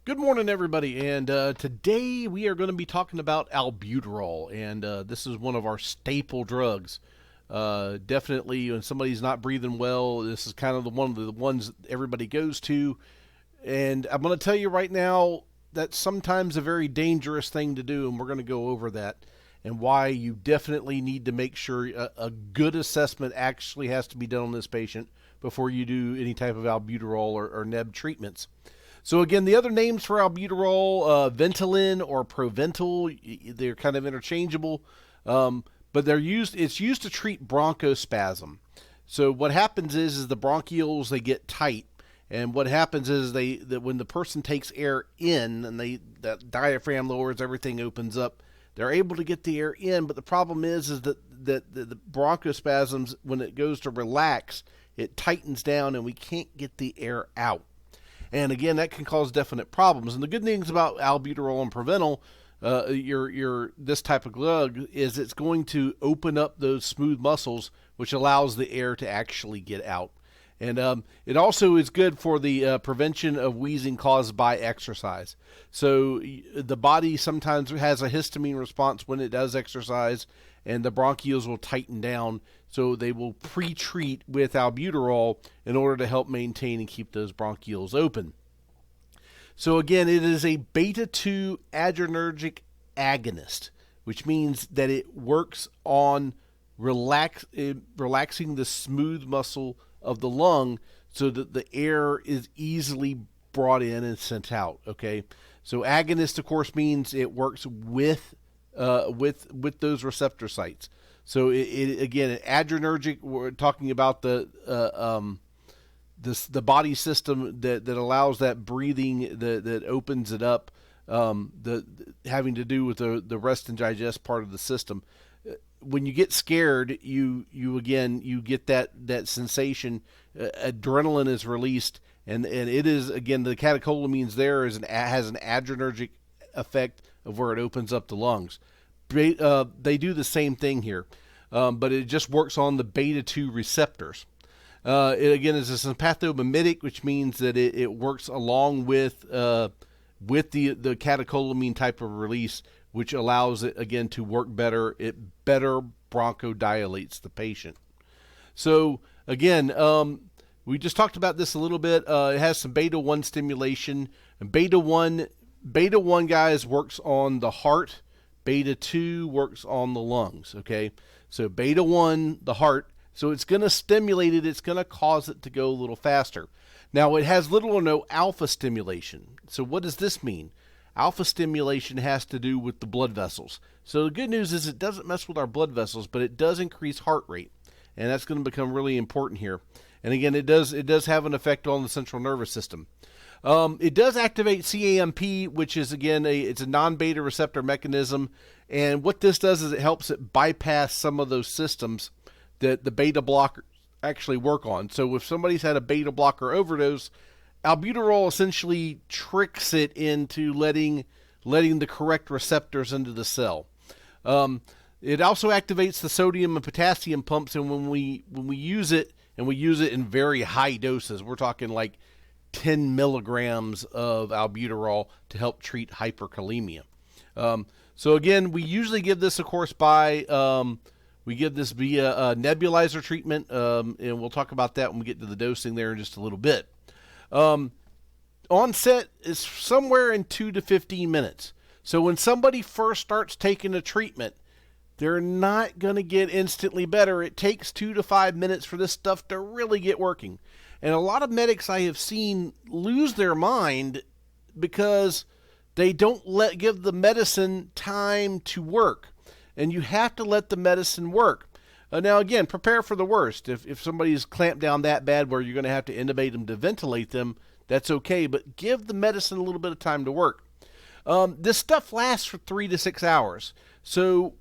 Good morning, everybody, and today we are going to be talking about albuterol, and this is one of our staple drugs. Definitely, when somebody's not breathing well, this is kind of one of the ones everybody goes to. And I'm going to tell you right now that's sometimes a very dangerous thing to do, and we're going to go over that and why you definitely need to make sure a good assessment actually has to be done on this patient before you do any type of albuterol or neb treatments. So again, the other names for albuterol, Ventolin or Proventil, they're kind of interchangeable, but they're used. It's used to treat bronchospasm. So what happens is the bronchioles they get tight, and what happens is that when the person takes air in and that diaphragm lowers, everything opens up. They're able to get the air in, but the problem is that the bronchospasms, when it goes to relax, it tightens down, and we can't get the air out. And again, that can cause definite problems. And the good things about albuterol and Proventil, your this type of drug, is it's going to open up those smooth muscles, which allows the air to actually get out. And it also is good for the prevention of wheezing caused by exercise. So the body sometimes has a histamine response when it does exercise, and the bronchioles will tighten down. So they will pre-treat with albuterol in order to help maintain and keep those bronchioles open. So again, it is a beta-2 adrenergic agonist, which means that it works on relaxing the smooth muscle of the lung so that the air is easily brought in and sent out. Okay, so agonist, of course, means it works with those receptor sites. So again, adrenergic. We're talking about the body system that allows that breathing that opens it up. Having to do with the rest and digest part of the system. When you get scared, you get that sensation. Adrenaline is released, and it is, again, the catecholamines there has an adrenergic effect of where it opens up the lungs. They do the same thing here, but it just works on the beta-2 receptors. It again is a sympathomimetic, which means that it works along with the catecholamine type of release, which allows it again to work better. It better bronchodilates the patient. So again, we just talked about this a little bit. It has some beta-1 stimulation. And beta-1 guys works on the heart. Beta-2 works on the lungs. Okay, so beta-1, the heart. So it's going to stimulate it. It's going to cause it to go a little faster. Now, it has little or no alpha stimulation. So what does this mean? Alpha stimulation has to do with the blood vessels. So the good news is it doesn't mess with our blood vessels, but it does increase heart rate. And that's going to become really important here. And again, it does have an effect on the central nervous system. It does activate CAMP, which is, again, it's a non-beta receptor mechanism. And what this does is it helps it bypass some of those systems that the beta blockers actually work on. So if somebody's had a beta blocker overdose, albuterol essentially tricks it into letting the correct receptors into the cell. It also activates the sodium and potassium pumps, and when we use it, and we use it in very high doses, we're talking like 10 milligrams of albuterol to help treat hyperkalemia. So again, we usually give this, of course, we give this via nebulizer treatment, and we'll talk about that when we get to the dosing there in just a little bit. Onset is somewhere in 2 to 15 minutes. So when somebody first starts taking a treatment, they're not going to get instantly better. It takes 2 to 5 minutes for this stuff to really get working. And a lot of medics I have seen lose their mind because they don't give the medicine time to work. And you have to let the medicine work. Now, again, prepare for the worst. If somebody's clamped down that bad where you're going to have to intubate them to ventilate them, that's okay. But give the medicine a little bit of time to work. This stuff lasts for 3 to 6 hours. So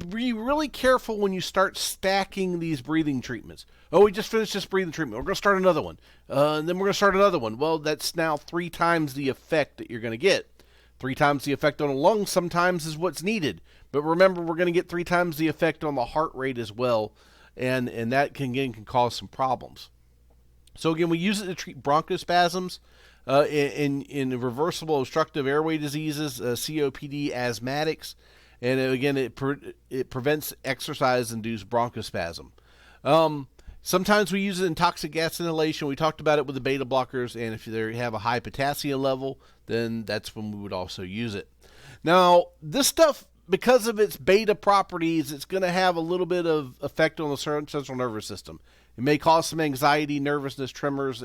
be really careful when you start stacking these breathing treatments. Oh, we just finished this breathing treatment. We're going to start another one. And then we're going to start another one. Well, that's now 3 times the effect that you're going to get. 3 times the effect on the lungs sometimes is what's needed. But remember, we're going to get 3 times the effect on the heart rate as well. And that can cause some problems. So again, we use it to treat bronchospasms. in reversible obstructive airway diseases, COPD, asthmatics, and again, it prevents exercise-induced bronchospasm. Sometimes we use it in toxic gas inhalation. We talked about it with the beta blockers, and if they have a high potassium level, then that's when we would also use it. Now, this stuff, because of its beta properties, it's going to have a little bit of effect on the central nervous system. It may cause some anxiety, nervousness, tremors.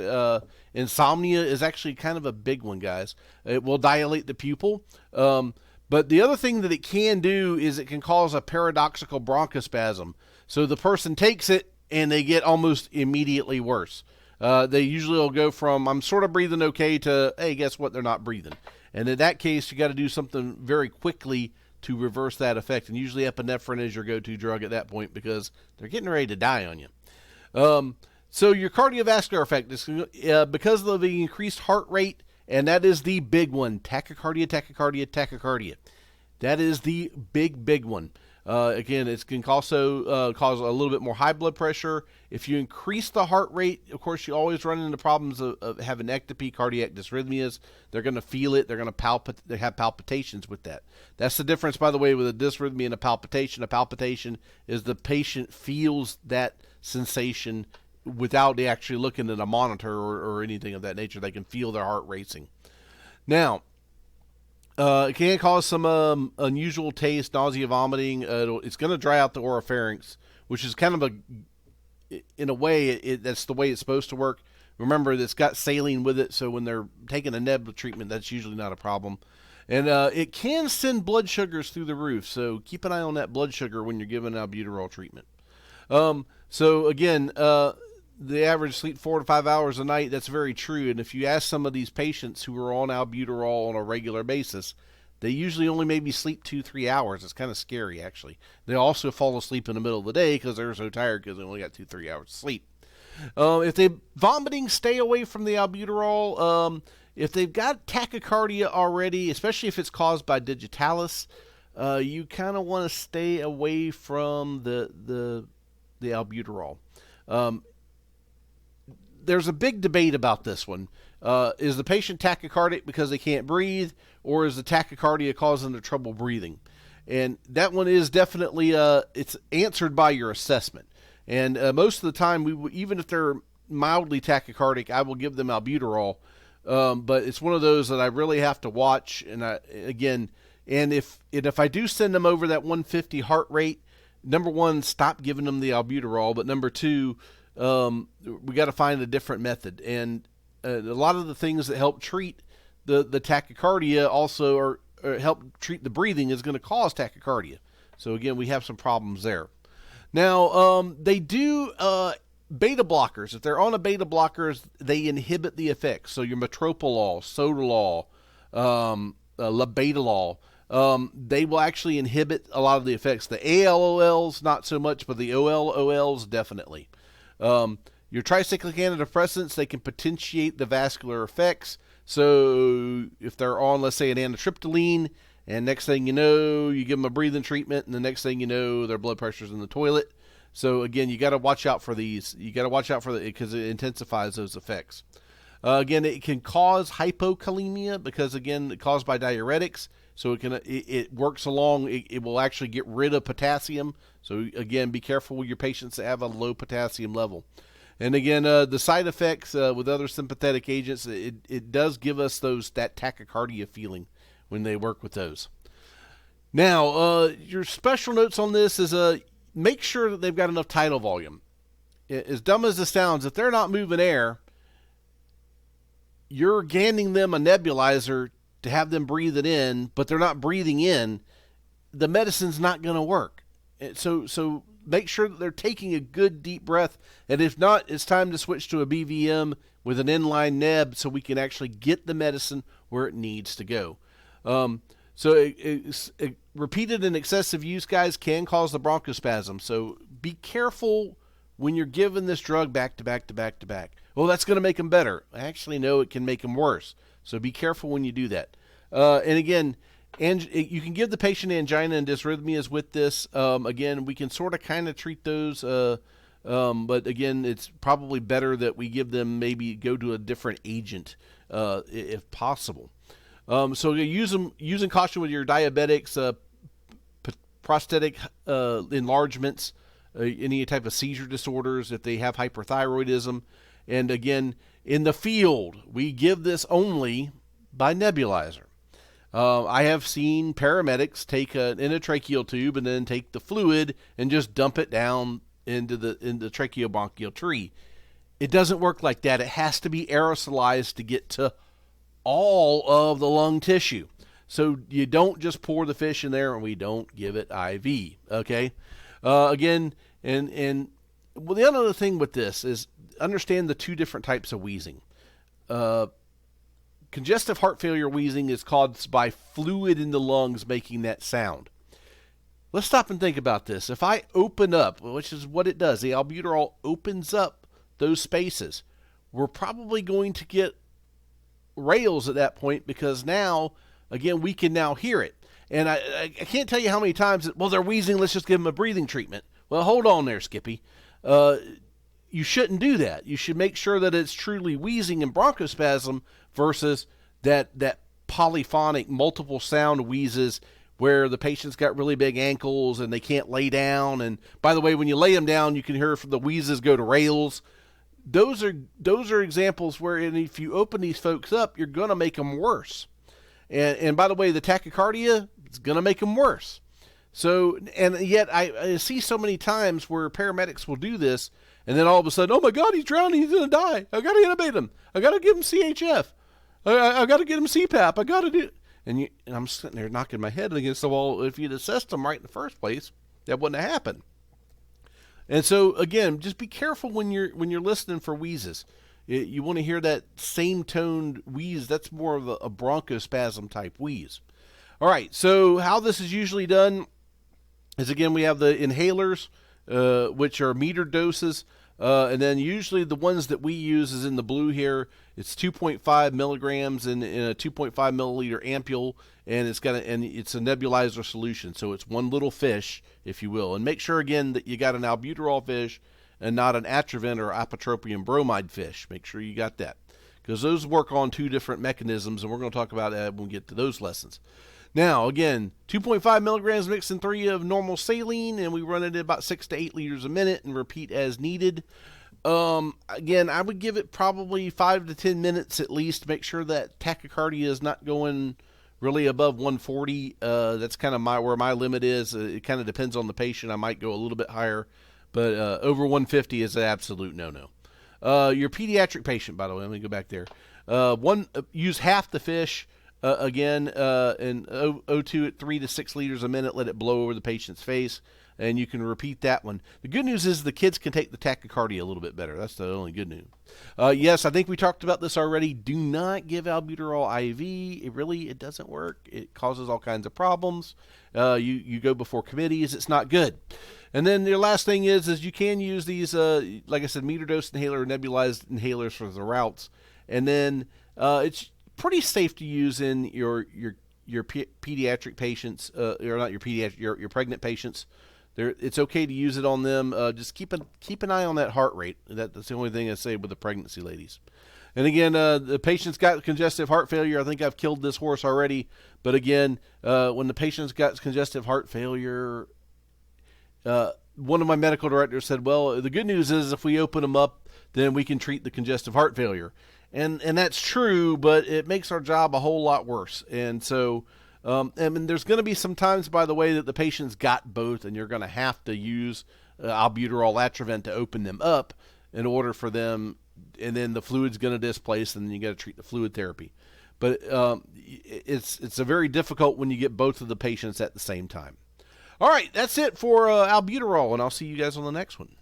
Insomnia is actually kind of a big one, guys. It will dilate the pupil. But the other thing that it can do is it can cause a paradoxical bronchospasm. So the person takes it and they get almost immediately worse. They usually will go from, I'm sort of breathing okay, to, hey, guess what? They're not breathing. And in that case, you got to do something very quickly to reverse that effect. And usually epinephrine is your go-to drug at that point because they're getting ready to die on you. So your cardiovascular effect is because of the increased heart rate, and that is the big one, tachycardia, tachycardia, tachycardia. That is the big one. Again, it can also cause a little bit more high blood pressure. If you increase the heart rate, of course, you always run into problems of having ectopy, cardiac dysrhythmias. They're going to feel it. They're going to they have palpitations with that. That's the difference, by the way, with a dysrhythmia and a palpitation. A palpitation is the patient feels that sensation without actually looking at a monitor or anything of that nature. They can feel their heart racing. Now, it can cause some unusual taste, nausea, vomiting. It's going to dry out the oropharynx, which is kind of in a way, that's the way it's supposed to work. Remember, it's got saline with it, so when they're taking a neb treatment, that's usually not a problem. And it can send blood sugars through the roof, so keep an eye on that blood sugar when you're giving albuterol treatment. So again, the average sleep 4 to 5 hours a night, that's very true. And if you ask some of these patients who are on albuterol on a regular basis, they usually only maybe sleep 2-3 hours. It's kind of scary, actually. They also fall asleep in the middle of the day because they're so tired because they only got 2-3 hours of sleep. If they're vomiting, stay away from the albuterol. If they've got tachycardia already, especially if it's caused by digitalis, you kind of want to stay away from the albuterol. There's a big debate about this one. Is the patient tachycardic because they can't breathe, or is the tachycardia causing their trouble breathing? And that one is definitely, it's answered by your assessment. And most of the time, even if they're mildly tachycardic, I will give them albuterol. But it's one of those that I really have to watch. And if I do send them over that 150 heart rate, number one, stop giving them the albuterol. But number two, we got to find a different method. And a lot of the things that help treat the tachycardia also are help treat the breathing is going to cause tachycardia. So again, we have some problems there. Now, they do beta blockers. If they're on a beta blockers, they inhibit the effects. So your metoprolol, sotalol, labetalol, they will actually inhibit a lot of the effects. The ALOLs, not so much, but the OLOLs, definitely. Your tricyclic antidepressants, they can potentiate the vascular effects. So if they're on, let's say, an amitriptyline, and next thing you know, you give them a breathing treatment, and the next thing you know, their blood pressure's in the toilet. So again, you got to watch out for these. You got to watch out for because it intensifies those effects. Again, it can cause hypokalemia because, again, caused by diuretics. So it works along. It will actually get rid of potassium. So again, be careful with your patients that have a low potassium level. And again, the side effects with other sympathetic agents, it does give us that tachycardia feeling when they work with those. Now, your special notes on this is make sure that they've got enough tidal volume. As dumb as this sounds, if they're not moving air, you're handing them a nebulizer to have them breathe it in, but they're not breathing in, the medicine's not going to work. So make sure that they're taking a good deep breath, and if not, it's time to switch to a BVM with an inline neb so we can actually get the medicine where it needs to go. Repeated and excessive use, guys, can cause the bronchospasm. So be careful when you're giving this drug back to back to back to back. Well, that's going to make them better. Actually, no, it can make them worse. So be careful when you do that. And again, you can give the patient angina and dysrhythmias with this. Again, we can sort of kind of treat those. But again, it's probably better that we give them maybe go to a different agent if possible. So you use them using caution with your diabetics, prosthetic enlargements, any type of seizure disorders, if they have hyperthyroidism. And again, in the field, we give this only by nebulizer. I have seen paramedics take an endotracheal tube and then take the fluid and just dump it down into the tracheobronchial tree. It doesn't work like that. It has to be aerosolized to get to all of the lung tissue. So you don't just pour the fish in there, and we don't give it IV. Okay. Again, and well, the other thing with this is understand the two different types of wheezing. Congestive heart failure wheezing is caused by fluid in the lungs making that sound. Let's stop and think about this. If I open up, which is what it does, the albuterol opens up those spaces, we're probably going to get rales at that point, because now, again, we can now hear it. And I can't tell you how many times, well, they're wheezing, let's just give them a breathing treatment. Well, hold on there, Skippy. You shouldn't do that. You should make sure that it's truly wheezing and bronchospasm versus that polyphonic multiple sound wheezes where the patient's got really big ankles and they can't lay down. And by the way, when you lay them down, you can hear the wheezes go to rales. Those are examples where, and if you open these folks up, you're going to make them worse. And by the way, the tachycardia is going to make them worse. So, and yet I see so many times where paramedics will do this, and then all of a sudden, oh my God, he's drowning, he's going to die. I got to intubate him. I got to give him CHF. I got to get him CPAP. I got to do. And I'm sitting there knocking my head against the wall. If you'd assessed him right in the first place, that wouldn't have happened. And so again, just be careful when you're listening for wheezes. You want to hear that same toned wheeze. That's more of a bronchospasm type wheeze. All right. So how this is usually done is, again, we have the inhalers, which are metered doses. And then usually the ones that we use is in the blue here. It's 2.5 milligrams in a 2.5 milliliter ampule, and it's a nebulizer solution. So it's one little fish, if you will. And make sure, again, that you got an albuterol fish and not an atropine or ipratropium bromide fish. Make sure you got that, because those work on two different mechanisms, and we're going to talk about that when we get to those lessons. Now, again, 2.5 milligrams mixed in 3 of normal saline, and we run it at about 6 to 8 liters a minute and repeat as needed. Again, I would give it probably 5 to 10 minutes at least. Make sure that tachycardia is not going really above 140. That's kind of where my limit is. It kind of depends on the patient. I might go a little bit higher, but over 150 is an absolute no-no. Your pediatric patient, by the way, let me go back there. Use half the fish. And O2 at 3 to 6 liters a minute. Let it blow over the patient's face, and you can repeat that one. The good news is the kids can take the tachycardia a little bit better. That's the only good news. Yes, I think we talked about this already. Do not give albuterol IV. It doesn't work. It causes all kinds of problems. You go before committees. It's not good. And then the last thing is you can use these, like I said, meter dose inhaler, nebulized inhalers for the routes. And then it's pretty safe to use in your pediatric patients, or not your pregnant patients. It's okay to use it on them. Just keep an eye on that heart rate. That's the only thing I say with the pregnancy ladies. And again, the patient's got congestive heart failure. I think I've killed this horse already. But again, when the patient's got congestive heart failure, one of my medical directors said, well, the good news is if we open them up, then we can treat the congestive heart failure. And that's true, but it makes our job a whole lot worse. And so, there's going to be some times, by the way, that the patient's got both, and you're going to have to use albuterol atropine to open them up in order for them, and then the fluid's going to displace, and then you got to treat the fluid therapy. But it's a very difficult when you get both of the patients at the same time. All right, that's it for albuterol, and I'll see you guys on the next one.